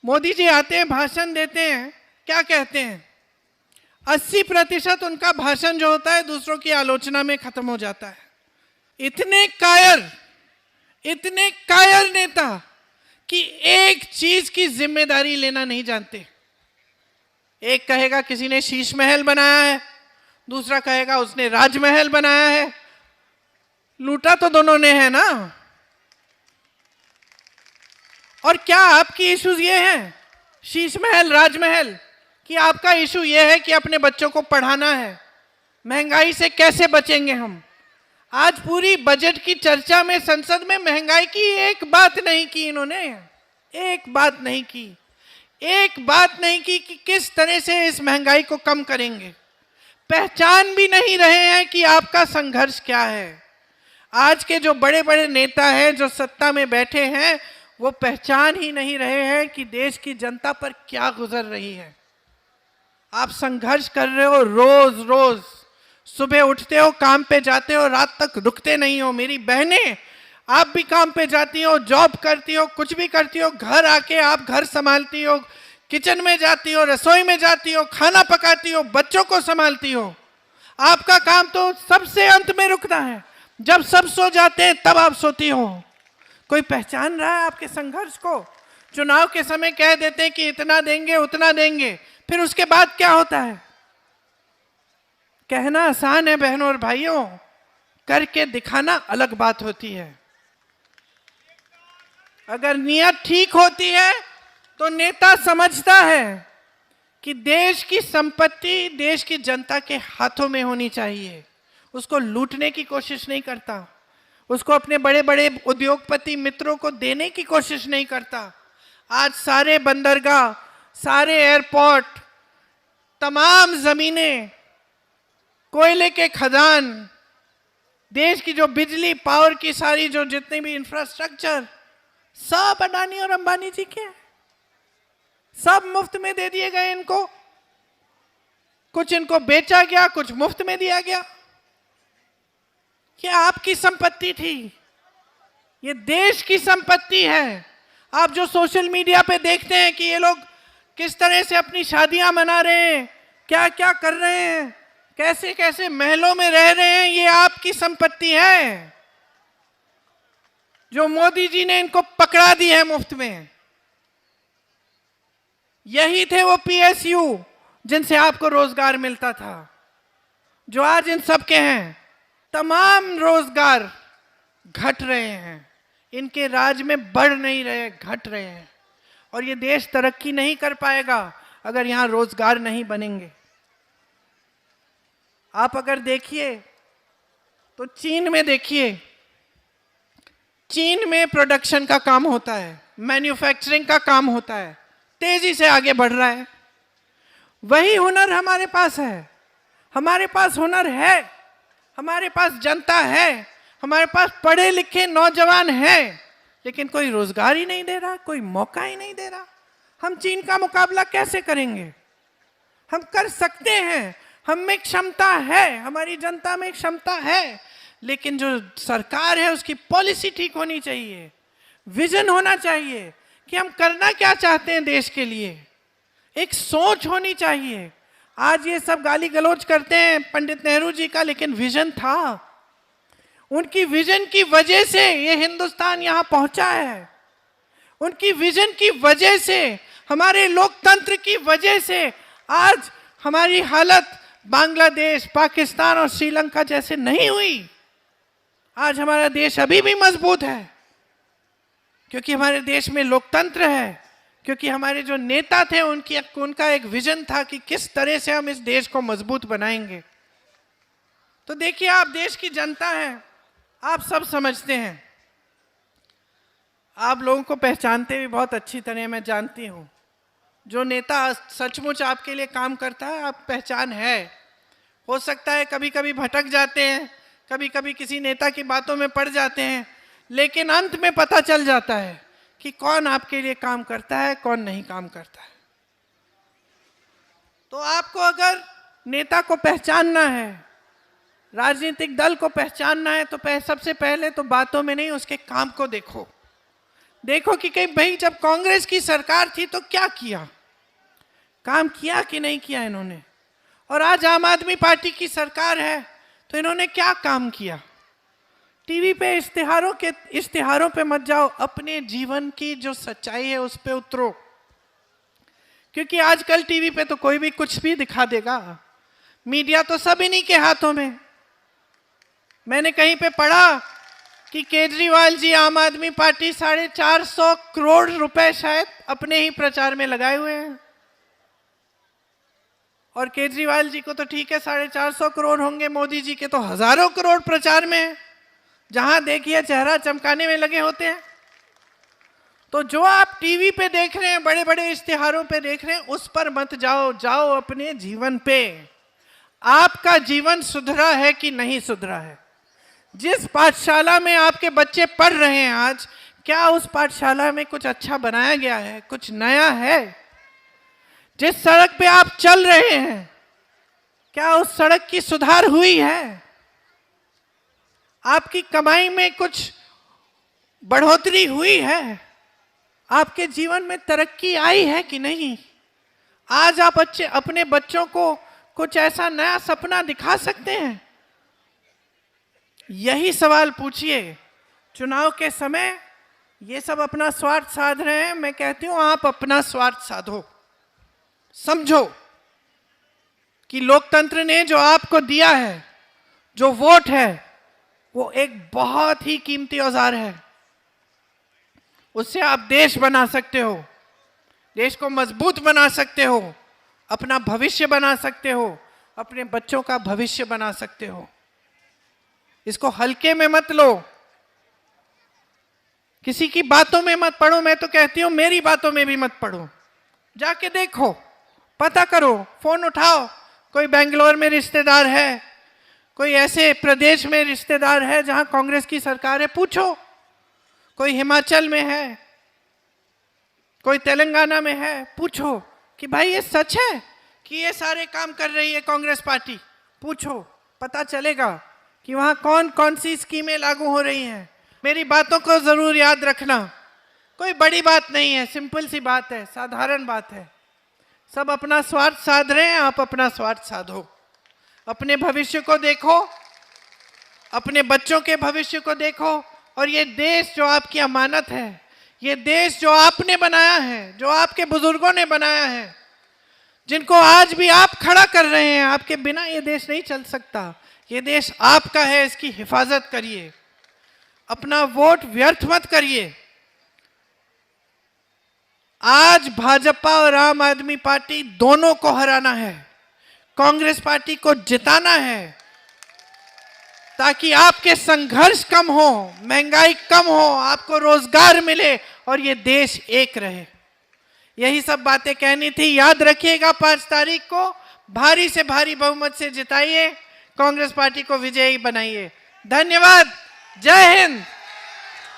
मोदी जी आते हैं, भाषण देते हैं, क्या कहते हैं? 80% उनका भाषण जो होता है दूसरों की आलोचना में खत्म हो जाता है। इतने कायर नेता कि एक चीज की जिम्मेदारी लेना नहीं जानते। एक कहेगा किसी ने शीश महल बनाया है, दूसरा कहेगा उसने राजमहल बनाया है। लूटा तो दोनों ने है ना। और क्या आपकी इश्यूज ये हैं, शीश महल राजमहल, कि आपका इशू ये है कि अपने बच्चों को पढ़ाना है? महंगाई से कैसे बचेंगे हम? आज पूरी बजट की चर्चा में संसद में महंगाई की एक बात नहीं की इन्होंने। एक बात नहीं की कि किस तरह से इस महंगाई को कम करेंगे। पहचान भी नहीं रहे हैं कि आपका संघर्ष क्या है। आज के जो बड़े बड़े नेता हैं जो सत्ता में बैठे हैं, वो पहचान ही नहीं रहे हैं कि देश की जनता पर क्या गुजर रही है। आप संघर्ष कर रहे हो, रोज रोज सुबह उठते हो, काम पे जाते हो, रात तक रुकते नहीं हो। मेरी बहनें, आप भी काम पे जाती हो, जॉब करती हो, कुछ भी करती हो, घर आके आप घर संभालती हो, किचन में जाती हो, रसोई में जाती हो, खाना पकाती हो, बच्चों को संभालती हो। आपका काम तो सबसे अंत में रुकता है, जब सब सो जाते हैं तब आप सोती हो। कोई पहचान रहा है आपके संघर्ष को? चुनाव के समय कह देते हैं कि इतना देंगे उतना देंगे, फिर उसके बाद क्या होता है? कहना आसान है बहनों और भाइयों, करके दिखाना अलग बात होती है। अगर नियत ठीक होती है तो नेता समझता है कि देश की संपत्ति देश की जनता के हाथों में होनी चाहिए। उसको लूटने की कोशिश नहीं करता, उसको अपने बड़े बड़े उद्योगपति मित्रों को देने की कोशिश नहीं करता। आज सारे बंदरगाह, सारे एयरपोर्ट, तमाम जमीनें, कोयले के खदान, देश की जो बिजली पावर की सारी जो जितने भी इंफ्रास्ट्रक्चर, सब अडानी और अंबानी जी के, सब मुफ्त में दे दिए गए इनको। कुछ इनको बेचा गया, कुछ मुफ्त में दिया गया। ये आपकी संपत्ति थी, ये देश की संपत्ति है। आप जो सोशल मीडिया पे देखते हैं कि ये लोग किस तरह से अपनी शादियां मना रहे हैं, क्या क्या कर रहे हैं, कैसे कैसे महलों में रह रहे हैं, ये आपकी संपत्ति है जो मोदी जी ने इनको पकड़ा दी है मुफ्त में। यही थे वो पीएसयू जिनसे आपको रोजगार मिलता था, जो आज इन सबके हैं। तमाम रोजगार घट रहे हैं, इनके राज में बढ़ नहीं रहे, घट रहे हैं। और ये देश तरक्की नहीं कर पाएगा अगर यहां रोजगार नहीं बनेंगे। आप अगर देखिए तो चीन में देखिए, चीन में प्रोडक्शन का काम होता है, मैन्युफैक्चरिंग का काम होता है, तेजी से आगे बढ़ रहा है। वही हुनर हमारे पास है, हमारे पास हुनर है, हमारे पास जनता है, हमारे पास पढ़े लिखे नौजवान हैं, लेकिन कोई रोजगार ही नहीं दे रहा, कोई मौका ही नहीं दे रहा। हम चीन का मुकाबला कैसे करेंगे? हम कर सकते हैं, हम में क्षमता है, हमारी जनता में क्षमता है, लेकिन जो सरकार है उसकी पॉलिसी ठीक होनी चाहिए, विजन होना चाहिए कि हम करना क्या चाहते हैं देश के लिए, एक सोच होनी चाहिए। आज ये सब गाली गलौज करते हैं पंडित नेहरू जी का, लेकिन विजन था। उनकी विजन की वजह से ये हिंदुस्तान यहां पहुंचा है, उनकी विजन की वजह से, हमारे लोकतंत्र की वजह से आज हमारी हालत बांग्लादेश, पाकिस्तान और श्रीलंका जैसे नहीं हुई। आज हमारा देश अभी भी मजबूत है क्योंकि हमारे देश में लोकतंत्र है, क्योंकि हमारे जो नेता थे उनका एक विजन था कि किस तरह से हम इस देश को मजबूत बनाएंगे। तो देखिए, आप देश की जनता हैं, आप सब समझते हैं, आप लोगों को पहचानते भी बहुत अच्छी तरह, मैं जानती हूँ। जो नेता सचमुच आपके लिए काम करता है, आप पहचान है। हो सकता है कभी कभी भटक जाते हैं, कभी कभी किसी नेता की बातों में पड़ जाते हैं, लेकिन अंत में पता चल जाता है कि कौन आपके लिए काम करता है, कौन नहीं काम करता है। तो आपको अगर नेता को पहचानना है, राजनीतिक दल को पहचानना है, तो सबसे पहले तो बातों में नहीं, उसके काम को देखो। देखो कि कहीं भाई जब कांग्रेस की सरकार थी तो क्या किया, काम किया कि नहीं किया इन्होंने, और आज आम आदमी पार्टी की सरकार है तो इन्होंने क्या काम किया। टीवी पे इश्तिहारों पे मत जाओ, अपने जीवन की जो सच्चाई है उस पे उतरो, क्योंकि आजकल टीवी पे तो कोई भी कुछ भी दिखा देगा। मीडिया तो सब इन्हीं के हाथों में। मैंने कहीं पे पढ़ा कि केजरीवाल जी आम आदमी पार्टी 450 करोड़ रुपए शायद अपने ही प्रचार में लगाए हुए हैं। और केजरीवाल जी को तो ठीक है 450 करोड़ होंगे, मोदी जी के तो हजारों करोड़ प्रचार में है, जहां देखिए चेहरा चमकाने में लगे होते हैं। तो जो आप टीवी पे देख रहे हैं, बड़े बड़े इश्तिहारों पे देख रहे हैं, उस पर मत जाओ, जाओ अपने जीवन पे। आपका जीवन सुधरा है कि नहीं सुधरा है? जिस पाठशाला में आपके बच्चे पढ़ रहे हैं आज, क्या उस पाठशाला में कुछ अच्छा बनाया गया है, कुछ नया है? जिस सड़क पे आप चल रहे हैं, क्या उस सड़क की सुधार हुई है? आपकी कमाई में कुछ बढ़ोतरी हुई है? आपके जीवन में तरक्की आई है कि नहीं? आज आप अपने बच्चों को कुछ ऐसा नया सपना दिखा सकते हैं? यही सवाल पूछिए। चुनाव के समय ये सब अपना स्वार्थ साध रहे हैं, मैं कहती हूं आप अपना स्वार्थ साधो। समझो कि लोकतंत्र ने जो आपको दिया है, जो वोट है, वो एक बहुत ही कीमती औजार है। उससे आप देश बना सकते हो, देश को मजबूत बना सकते हो, अपना भविष्य बना सकते हो, अपने बच्चों का भविष्य बना सकते हो। इसको हल्के में मत लो, किसी की बातों में मत पढ़ो। मैं तो कहती हूं मेरी बातों में भी मत पढ़ो, जाके देखो, पता करो, फोन उठाओ। कोई बेंगलोर में रिश्तेदार है, कोई ऐसे प्रदेश में रिश्तेदार है जहां कांग्रेस की सरकार है, पूछो। कोई हिमाचल में है, कोई तेलंगाना में है, पूछो कि भाई ये सच है कि ये सारे काम कर रही है कांग्रेस पार्टी? पूछो, पता चलेगा कि वहां कौन कौन सी स्कीमें लागू हो रही हैं। मेरी बातों को जरूर याद रखना, कोई बड़ी बात नहीं है, सिंपल सी बात है, साधारण बात है। सब अपना स्वार्थ साध रहे हैं, आप अपना स्वार्थ साधो। अपने भविष्य को देखो, अपने बच्चों के भविष्य को देखो, और ये देश जो आपकी अमानत है, ये देश जो आपने बनाया है, जो आपके बुजुर्गों ने बनाया है, जिनको आज भी आप खड़ा कर रहे हैं, आपके बिना ये देश नहीं चल सकता। ये देश आपका है, इसकी हिफाजत करिए, अपना वोट व्यर्थ मत करिए। आज भाजपा और आम आदमी पार्टी दोनों को हराना है, कांग्रेस पार्टी को जिताना है, ताकि आपके संघर्ष कम हो, महंगाई कम हो, आपको रोजगार मिले और ये देश एक रहे। यही सब बातें कहनी थी। याद रखिएगा 5 तारीख को भारी से भारी बहुमत से जिताइए, कांग्रेस पार्टी को विजयी बनाइए। धन्यवाद। जय हिंद।